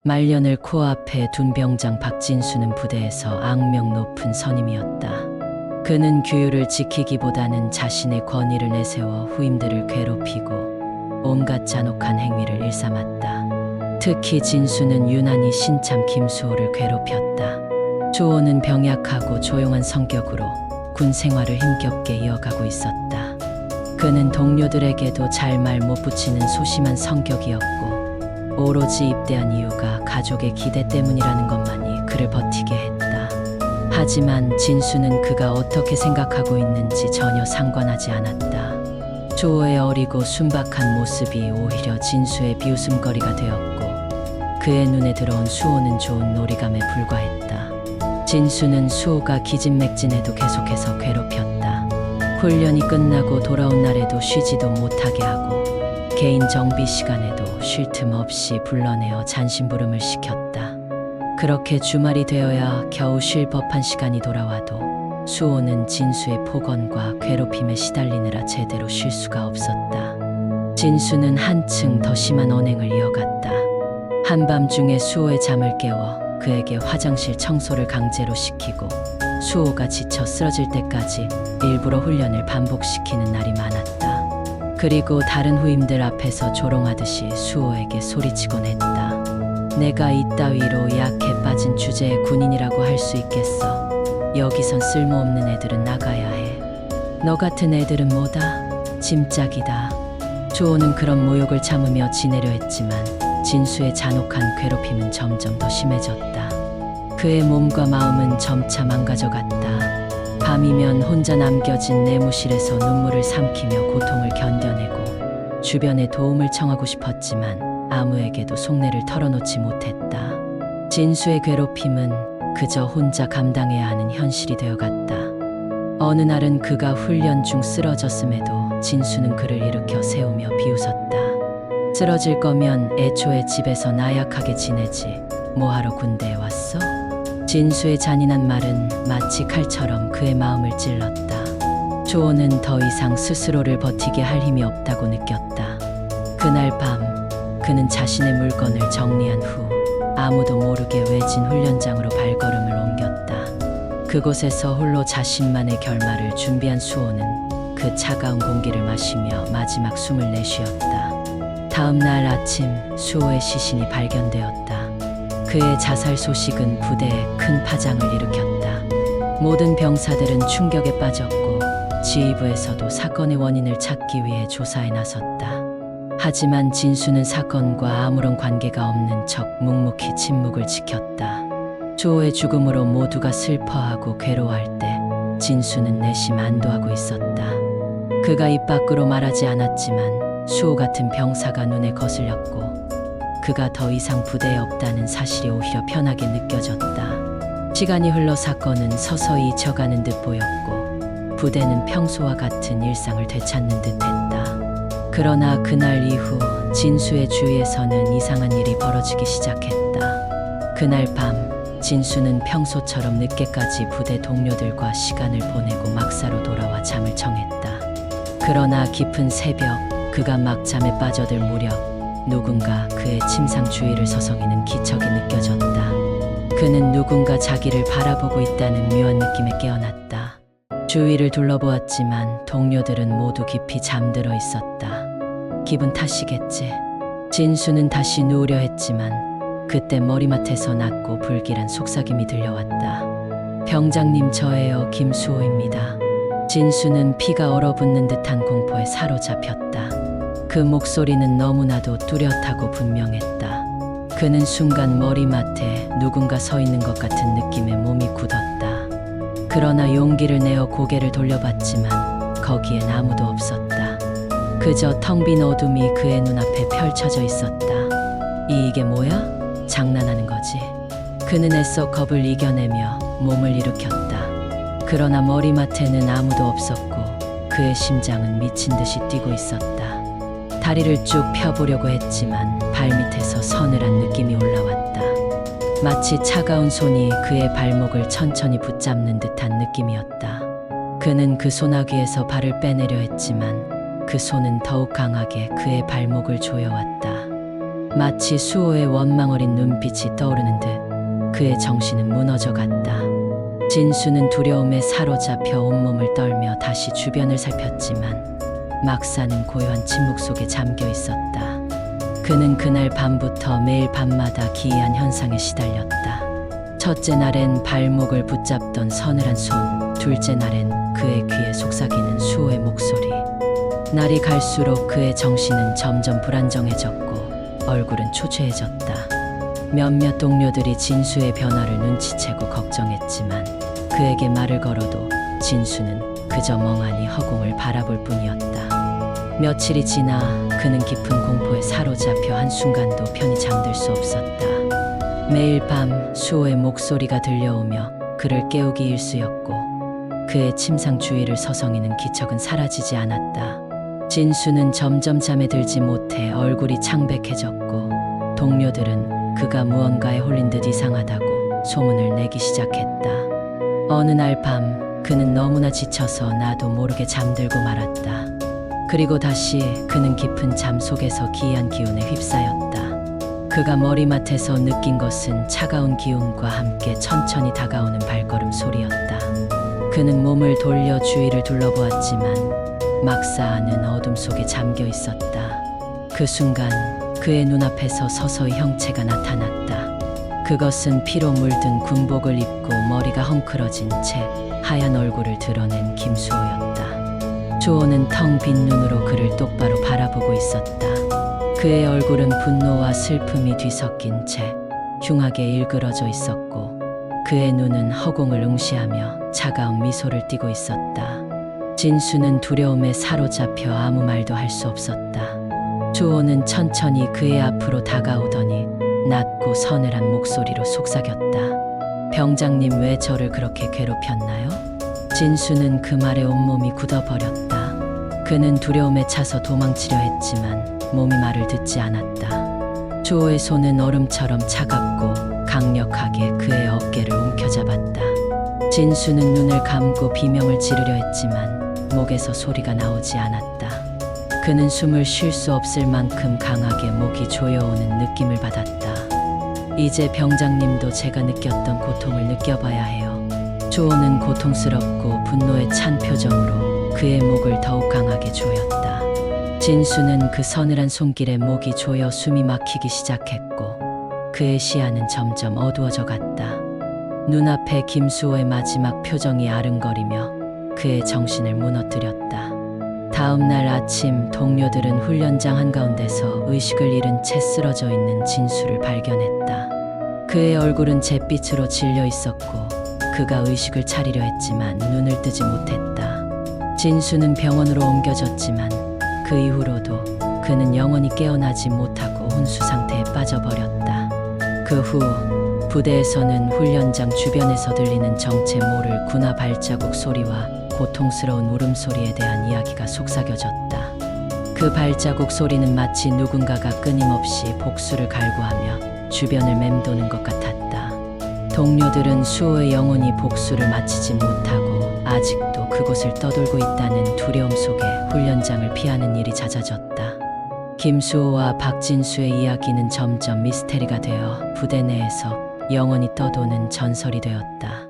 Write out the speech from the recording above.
말년을 코앞에 둔 병장 박진수는 부대에서 악명 높은 선임이었다. 그는 규율을 지키기보다는 자신의 권위를 내세워 후임들을 괴롭히고 온갖 잔혹한 행위를 일삼았다. 특히 진수는 유난히 신참 김수호를 괴롭혔다. 수호는 병약하고 조용한 성격으로 군 생활을 힘겹게 이어가고 있었다. 그는 동료들에게도 잘 말 못 붙이는 소심한 성격이었고 오로지 입대한 이유가 가족의 기대 때문이라는 것만이 그를 버티게 했다. 하지만 진수는 그가 어떻게 생각하고 있는지 전혀 상관하지 않았다. 수호의 어리고 순박한 모습이 오히려 진수의 비웃음거리가 되었고 그의 눈에 들어온 수호는 좋은 놀이감에 불과했다. 진수는 수호가 기진맥진해도 계속해서 괴롭혔다. 훈련이 끝나고 돌아온 날에도 쉬지도 못하게 하고 개인 정비 시간에도 쉴 틈 없이 불러내어 잔심부름을 시켰다. 그렇게 주말이 되어야 겨우 쉴 법한 시간이 돌아와도 수호는 진수의 폭언과 괴롭힘에 시달리느라 제대로 쉴 수가 없었다. 진수는 한층 더 심한 언행을 이어갔다. 한밤중에 수호의 잠을 깨워 그에게 화장실 청소를 강제로 시키고 수호가 지쳐 쓰러질 때까지 일부러 훈련을 반복시키는 날이 많았다. 그리고 다른 후임들 앞에서 조롱하듯이 수호에게 소리치곤 했다. 내가 이따위로 약해 빠진 주제의 군인이라고 할 수 있겠어. 여기선 쓸모없는 애들은 나가야 해. 너 같은 애들은 뭐다? 짐짝이다. 수호는 그런 모욕을 참으며 지내려 했지만 진수의 잔혹한 괴롭힘은 점점 더 심해졌다. 그의 몸과 마음은 점차 망가져갔다. 밤이면 혼자 남겨진 내무실에서 눈물을 삼키며 고통을 견뎌내고 주변에 도움을 청하고 싶었지만 아무에게도 속내를 털어놓지 못했다. 진수의 괴롭힘은 그저 혼자 감당해야 하는 현실이 되어갔다. 어느 날은 그가 훈련 중 쓰러졌음에도 진수는 그를 일으켜 세우며 비웃었다. 쓰러질 거면 애초에 집에서 나약하게 지내지 뭐하러 군대에 왔어? 진수의 잔인한 말은 마치 칼처럼 그의 마음을 찔렀다. 수호는 더 이상 스스로를 버티게 할 힘이 없다고 느꼈다. 그날 밤 그는 자신의 물건을 정리한 후 아무도 모르게 외진 훈련장으로 발걸음을 옮겼다. 그곳에서 홀로 자신만의 결말을 준비한 수호는 그 차가운 공기를 마시며 마지막 숨을 내쉬었다. 다음 날 아침 수호의 시신이 발견되었다. 그의 자살 소식은 부대에 큰 파장을 일으켰다. 모든 병사들은 충격에 빠졌고 지휘부에서도 사건의 원인을 찾기 위해 조사에 나섰다. 하지만 진수는 사건과 아무런 관계가 없는 척 묵묵히 침묵을 지켰다. 수호의 죽음으로 모두가 슬퍼하고 괴로워할 때 진수는 내심 안도하고 있었다. 그가 입 밖으로 말하지 않았지만 수호 같은 병사가 눈에 거슬렸고 그가 더 이상 부대에 없다는 사실이 오히려 편하게 느껴졌다. 시간이 흘러 사건은 서서히 잊혀가는 듯 보였고 부대는 평소와 같은 일상을 되찾는 듯했다. 그러나 그날 이후 진수의 주위에서는 이상한 일이 벌어지기 시작했다. 그날 밤 진수는 평소처럼 늦게까지 부대 동료들과 시간을 보내고 막사로 돌아와 잠을 청했다. 그러나 깊은 새벽 그가 막 잠에 빠져들 무렵 누군가 그의 침상 주위를 서성이는 기척이 느껴졌다. 그는 누군가 자기를 바라보고 있다는 묘한 느낌에 깨어났다. 주위를 둘러보았지만 동료들은 모두 깊이 잠들어 있었다. 기분 탓이겠지. 진수는 다시 누우려 했지만 그때 머리맡에서 낮고 불길한 속삭임이 들려왔다. 병장님, 저예요. 김수호입니다. 진수는 피가 얼어붙는 듯한 공포에 사로잡혔다. 그 목소리는 너무나도 뚜렷하고 분명했다. 그는 순간 머리맡에 누군가 서 있는 것 같은 느낌에 몸이 굳었다. 그러나 용기를 내어 고개를 돌려봤지만 거기엔 아무도 없었다. 그저 텅 빈 어둠이 그의 눈앞에 펼쳐져 있었다. 이게 뭐야? 장난하는 거지. 그는 애써 겁을 이겨내며 몸을 일으켰다. 그러나 머리맡에는 아무도 없었고 그의 심장은 미친 듯이 뛰고 있었다. 다리를 쭉 펴보려고 했지만 발밑에서 서늘한 느낌이 올라왔다. 마치 차가운 손이 그의 발목을 천천히 붙잡는 듯한 느낌이었다. 그는 그 소나귀에서 발을 빼내려 했지만 그 손은 더욱 강하게 그의 발목을 조여왔다. 마치 수호의 원망 어린 눈빛이 떠오르는 듯 그의 정신은 무너져 갔다. 진수는 두려움에 사로잡혀 온몸을 떨며 다시 주변을 살폈지만 막사는 고요한 침묵 속에 잠겨 있었다. 그는 그날 밤부터 매일 밤마다 기이한 현상에 시달렸다. 첫째 날엔 발목을 붙잡던 서늘한 손, 둘째 날엔 그의 귀에 속삭이는 수호의 목소리. 날이 갈수록 그의 정신은 점점 불안정해졌고 얼굴은 초췌해졌다. 몇몇 동료들이 진수의 변화를 눈치채고 걱정했지만 그에게 말을 걸어도 진수는 그저 멍하니 허공을 바라볼 뿐이었다. 며칠이 지나 그는 깊은 공포에 사로잡혀 한순간도 편히 잠들 수 없었다. 매일 밤 수호의 목소리가 들려오며 그를 깨우기 일쑤였고 그의 침상 주위를 서성이는 기척은 사라지지 않았다. 진수는 점점 잠에 들지 못해 얼굴이 창백해졌고 동료들은 그가 무언가에 홀린 듯 이상하다고 소문을 내기 시작했다. 어느 날 밤 그는 너무나 지쳐서 나도 모르게 잠들고 말았다. 그리고 다시 그는 깊은 잠 속에서 기이한 기운에 휩싸였다. 그가 머리맡에서 느낀 것은 차가운 기운과 함께 천천히 다가오는 발걸음 소리였다. 그는 몸을 돌려 주위를 둘러보았지만 막사는 어둠 속에 잠겨 있었다. 그 순간 그의 눈앞에서 서서히 형체가 나타났다. 그것은 피로 물든 군복을 입고 머리가 헝클어진 채 하얀 얼굴을 드러낸 김수호였다. 주호는 텅 빈 눈으로 그를 똑바로 바라보고 있었다. 그의 얼굴은 분노와 슬픔이 뒤섞인 채 흉하게 일그러져 있었고 그의 눈은 허공을 응시하며 차가운 미소를 띠고 있었다. 진수는 두려움에 사로잡혀 아무 말도 할 수 없었다. 주호는 천천히 그의 앞으로 다가오더니 낮고 서늘한 목소리로 속삭였다. 병장님, 왜 저를 그렇게 괴롭혔나요? 진수는 그 말에 온몸이 굳어버렸다. 그는 두려움에 차서 도망치려 했지만 몸이 말을 듣지 않았다. 주호의 손은 얼음처럼 차갑고 강력하게 그의 어깨를 움켜잡았다. 진수는 눈을 감고 비명을 지르려 했지만 목에서 소리가 나오지 않았다. 그는 숨을 쉴 수 없을 만큼 강하게 목이 조여오는 느낌을 받았다. 이제 병장님도 제가 느꼈던 고통을 느껴봐야 해요. 주호는 고통스럽고 분노에 찬 표정으로 그의 목을 더욱 강하게 조였다. 진수는 그 서늘한 손길에 목이 조여 숨이 막히기 시작했고 그의 시야는 점점 어두워져 갔다. 눈앞에 김수호의 마지막 표정이 아른거리며 그의 정신을 무너뜨렸다. 다음 날 아침 동료들은 훈련장 한가운데서 의식을 잃은 채 쓰러져 있는 진수를 발견했다. 그의 얼굴은 잿빛으로 질려 있었고 그가 의식을 차리려 했지만 눈을 뜨지 못했다. 진수는 병원으로 옮겨졌지만 그 이후로도 그는 영원히 깨어나지 못하고 혼수 상태에 빠져버렸다. 그 후 부대에서는 훈련장 주변에서 들리는 정체 모를 군화 발자국 소리와 고통스러운 울음소리에 대한 이야기가 속삭여졌다. 그 발자국 소리는 마치 누군가가 끊임없이 복수를 갈구하며 주변을 맴도는 것 같았다. 동료들은 수호의 영혼이 복수를 마치지 못하고 아직도 그곳을 떠돌고 있다는 두려움 속에 훈련장을 피하는 일이 잦아졌다. 김수호와 박진수의 이야기는 점점 미스테리가 되어 부대 내에서 영원히 떠도는 전설이 되었다.